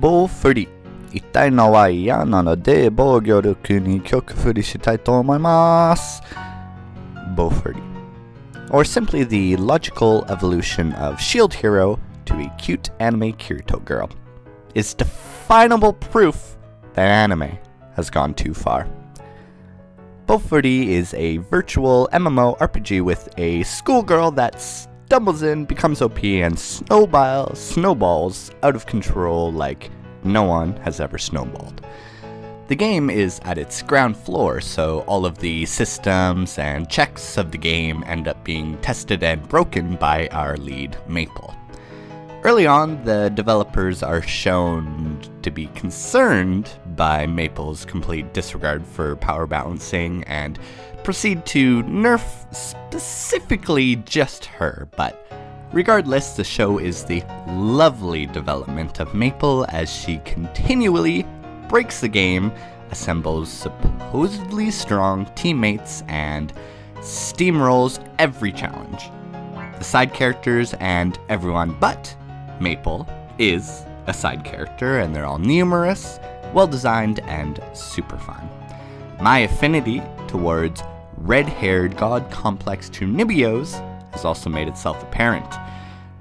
棒振り。言いたいのは嫌なので防御力に曲振りしたいと思います。棒振り. Or simply the logical evolution of Shield Hero to a cute anime Kirito Girl, is definable proof that anime has gone too far. Bofuri is a virtual MMORPG with a schoolgirl that stumbles in, becomes OP, and snowballs out of control like no one has ever snowballed. The game is at its ground floor, so all of the systems and checks of the game end up being tested and broken by our lead, Maple. Early on, the developers are shown to be concerned by Maple's complete disregard for power balancing and proceed to nerf specifically just her, but regardless, the show is the lovely development of Maple as she continually breaks the game, assembles supposedly strong teammates, and steamrolls every challenge. The side characters and everyone but Maple is a side character, and they're all numerous, well-designed, and super fun. My affinity towards red-haired god complex Chunibios has also made itself apparent.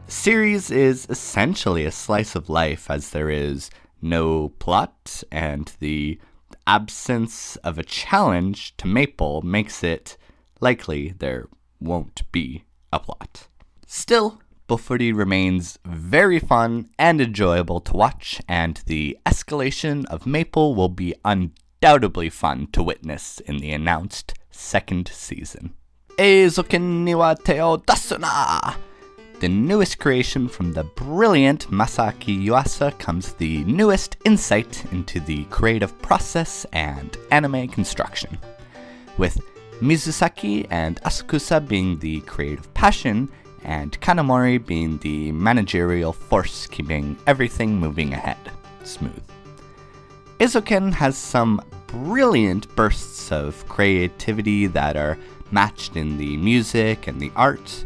The series is essentially a slice of life, as there is no plot, and the absence of a challenge to Maple makes it likely there won't be a plot. Still, Bofuri remains very fun and enjoyable to watch, and the escalation of Maple will be undoubtedly fun to witness in the announced second season. Eizoken ni wa te o dasu na! The newest creation from the brilliant Masaki Yuasa comes the newest insight into the creative process and anime construction. With Mizusaki and Asakusa being the creative passion, and Kanamori being the managerial force keeping everything moving ahead smooth. Izoken has some brilliant bursts of creativity that are matched in the music and the art,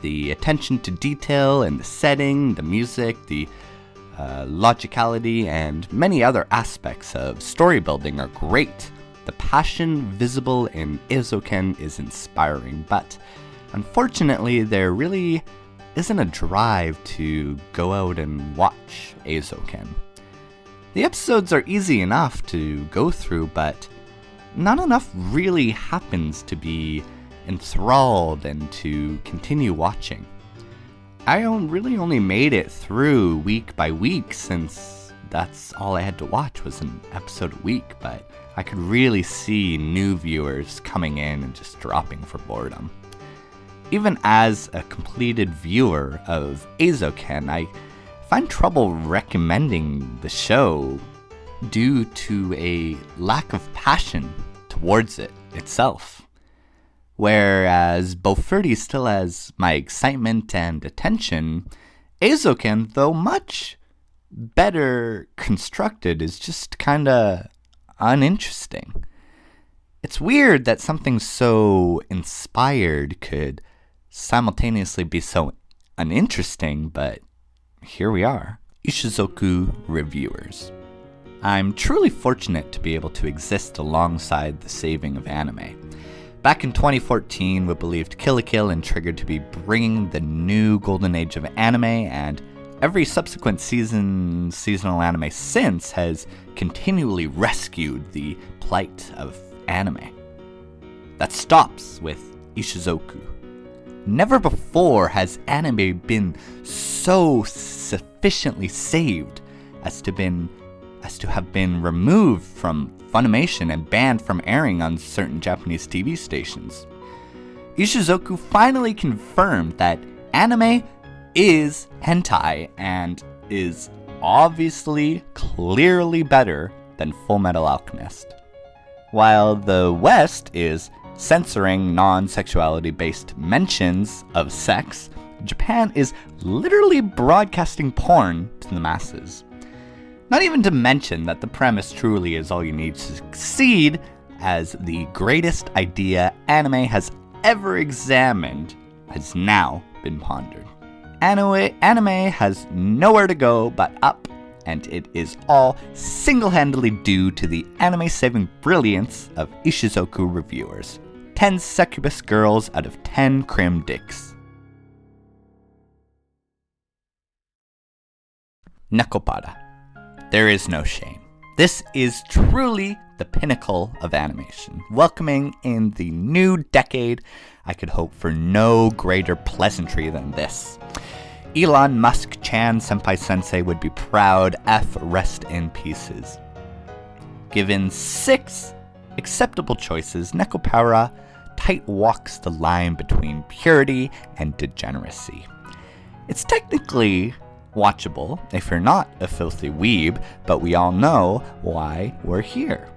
the attention to detail and the setting, the music, the logicality, and many other aspects of story building are great. The passion visible in Izoken is inspiring, but unfortunately, there really isn't a drive to go out and watch Eizoken. The episodes are easy enough to go through, but not enough really happens to be enthralled and to continue watching. I really only made it through week by week, since that's all I had to watch was an episode a week, but I could really see new viewers coming in and just dropping for boredom. Even as a completed viewer of Eizoken, I find trouble recommending the show due to a lack of passion towards it itself. Whereas Bofuri still has my excitement and attention, Eizoken, though much better constructed, is just kinda uninteresting. It's weird that something so inspired could simultaneously be so uninteresting, but here we are. Issuesoku reviewers. I'm truly fortunate to be able to exist alongside the saving of anime. Back in 2014, we believed Kill la Kill and Trigger to be bringing the new golden age of anime, and every subsequent seasonal anime since has continually rescued the plight of anime. That stops with Issuesoku. Never before has anime been so sufficiently saved as to have been removed from Funimation and banned from airing on certain Japanese TV stations. Issuesoku finally confirmed that anime is hentai and is obviously clearly better than Fullmetal Alchemist. While the West is censoring non-sexuality based mentions of sex, Japan is literally broadcasting porn to the masses. Not even to mention that the premise truly is all you need to succeed, as the greatest idea anime has ever examined has now been pondered. Anime has nowhere to go but up, and it is all single-handedly due to the anime-saving brilliance of Issuesoku reviewers. 10 succubus girls out of 10 crim dicks. Nekopara. There is no shame. This is truly the pinnacle of animation. Welcoming in the new decade, I could hope for no greater pleasantry than this. Elon Musk Chan Senpai Sensei would be proud. F rest in pieces. Given 6 acceptable choices, Nekopara tight walks the line between purity and degeneracy. It's technically watchable if you're not a filthy weeb, but we all know why we're here.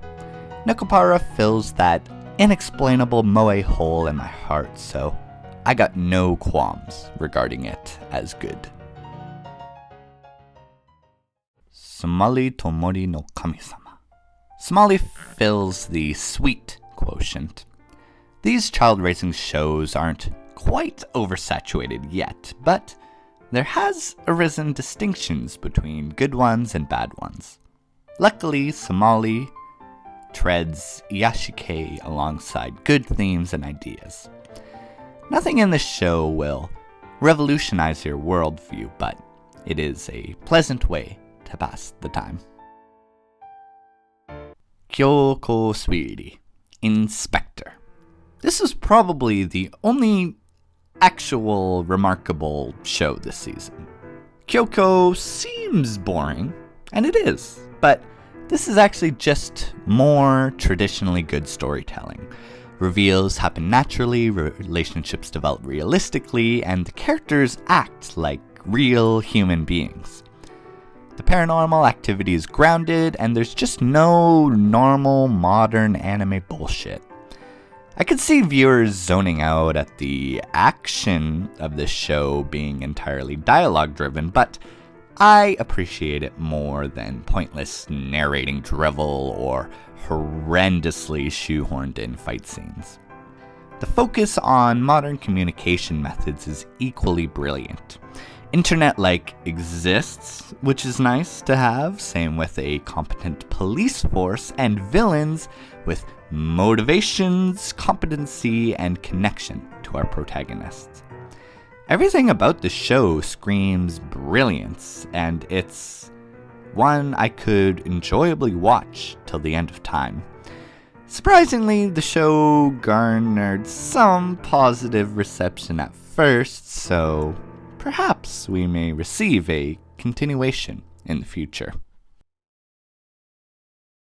Nekopara fills that inexplainable moe hole in my heart, so I got no qualms regarding it as good. Somali Timoni no Kami-sama. Somali fills the sweet quotient. These child-raising shows aren't quite oversaturated yet, but there has arisen distinctions between good ones and bad ones. Luckily, Somali treads Yashike alongside good themes and ideas. Nothing in this show will revolutionize your worldview, but it is a pleasant way to pass the time. Kyoko Sweetie, Inspector. This is probably the only actual remarkable show this season. Kyoko seems boring, and it is, but this is actually just more traditionally good storytelling. Reveals happen naturally, relationships develop realistically, and the characters act like real human beings. The paranormal activity is grounded, and there's just no normal modern anime bullshit. I could see viewers zoning out at the action of this show being entirely dialogue driven, but I appreciate it more than pointless narrating drivel or horrendously shoehorned in fight scenes. The focus on modern communication methods is equally brilliant. Internet-like exists, which is nice to have, same with a competent police force and villains with motivations, competency, and connection to our protagonists. Everything about the show screams brilliance, and it's one I could enjoyably watch till the end of time. Surprisingly, the show garnered some positive reception at first, so perhaps we may receive a continuation in the future.